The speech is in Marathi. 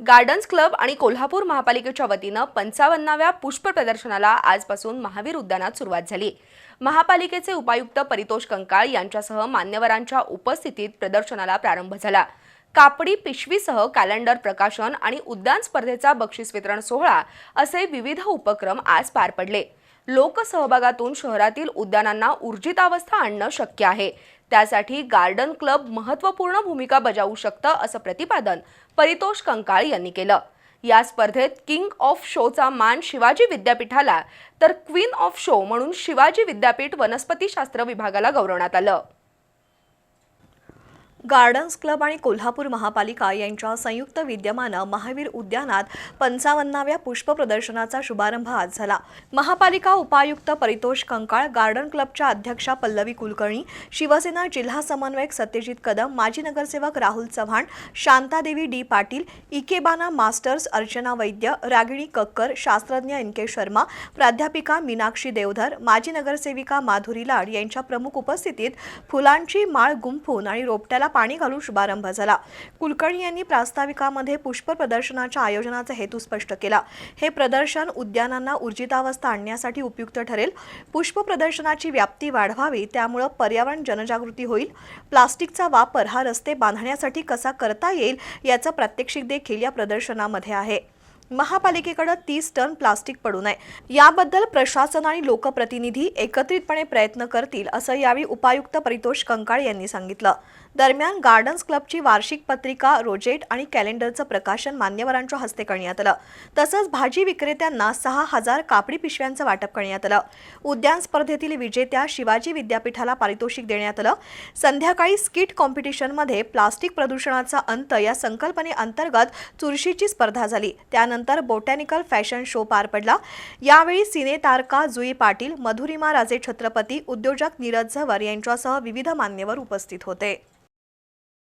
गार्डन्स क्लब आणि कोल्हापूर महापालिकेच्या वतीनं 55व्या पुष्प प्रदर्शनाला आजपासून महावीर उद्यानात सुरुवात झाली। महापालिकेचे उपायुक्त परितोष कंकाळ यांच्यासह मान्यवरांच्या उपस्थितीत प्रदर्शनाला प्रारंभ झाला। कापडी पिशवीसह कॅलेंडर प्रकाशन आणि उद्यान स्पर्धेचा बक्षीस वितरण सोहळा असे विविध उपक्रम आज पार पडले। लोकसहभागातून शहरातील उद्यानांना ऊर्जितावस्था आणणं शक्य आहे। त्यासाठी गार्डन क्लब महत्त्वपूर्ण भूमिका बजावू शकतं असं प्रतिपादन परितोष कंकाळ यांनी केलं। या स्पर्धेत किंग ऑफ शोचा मान शिवाजी विद्यापीठाला तर क्वीन ऑफ शो म्हणून शिवाजी विद्यापीठ वनस्पतीशास्त्र विभागाला गौरवण्यात आलं। गार्डन्स क्लब आणि कोल्हापूर महापालिका यांच्या संयुक्त विद्यमानं महावीर उद्यानात 55व्या पुष्प प्रदर्शनाचा शुभारंभ आज झाला। महापालिका उपायुक्त परितोष कंकाळ, गार्डन क्लबच्या अध्यक्षा पल्लवी कुलकर्णी, शिवसेना जिल्हा समन्वयक सत्यजित कदम, माजी नगरसेवक राहुल चव्हाण, शांतादेवी डी पाटील, इकेबाना मास्टर्स अर्चना वैद्य, रागिणी कक्कर, शास्त्रज्ञ एन.के. शर्मा, प्राध्यापिका मीनाक्षी देवधर, माजी नगरसेविका माधुरी लाड यांच्या प्रमुख उपस्थितीत फुलांची माळ गुंफून आणि रोपट्याला पाणी घालून शुभारंभ झाला। कुलकर्णी यांनी प्रास्ताविकामध्ये पुष्प प्रदर्शनाच्या आयोजनाचा हेतू स्पष्ट केला। हे प्रदर्शन उद्यानांना ऊर्जितावस्था आणण्यासाठी उपयुक्त ठरेल। पुष्प प्रदर्शनाची व्याप्ती वाढवावी, त्यामुळे पर्यावरण जनजागृती होईल। प्लास्टिकचा वापर हा रस्ते बांधण्यासाठी कसा करता येईल याचं प्रात्यक्षिक देखील या प्रदर्शनामध्ये आहे। महापालिकेकडे 30 टन प्लास्टिक पडू नये याबद्दल प्रशासन आणि लोकप्रतिनिधी एकत्रितपणे प्रयत्न करतील असं यावेळी उपायुक्त परितोष कंकाळ यांनी सांगितलं। दरम्यान गार्डन्स क्लबची वार्षिक पत्रिका, रोजेट आणि कॅलेंडरचं प्रकाशन मान्यवरांच्या हस्ते करण्यात आलं। तसंच भाजी विक्रेत्यांना 6000 कापडी पिशव्यांचं वाटप करण्यात आलं। उद्यान स्पर्धेतील विजेत्या शिवाजी विद्यापीठाला पारितोषिक देण्यात आलं। संध्याकाळी स्किट कॉम्पिटिशनमध्ये प्लास्टिक प्रदूषणाचा अंत या संकल्पनेअंतर्गत चुरशीची स्पर्धा झाली। त्यानंतर बोटॅनिकल फॅशन शो पार पडला। यावेळी सिने तारका जुई पाटील, मधुरिमा राजे छत्रपती, उद्योजक नीरज झवर यांच्यासह विविध मान्यवर उपस्थित होते।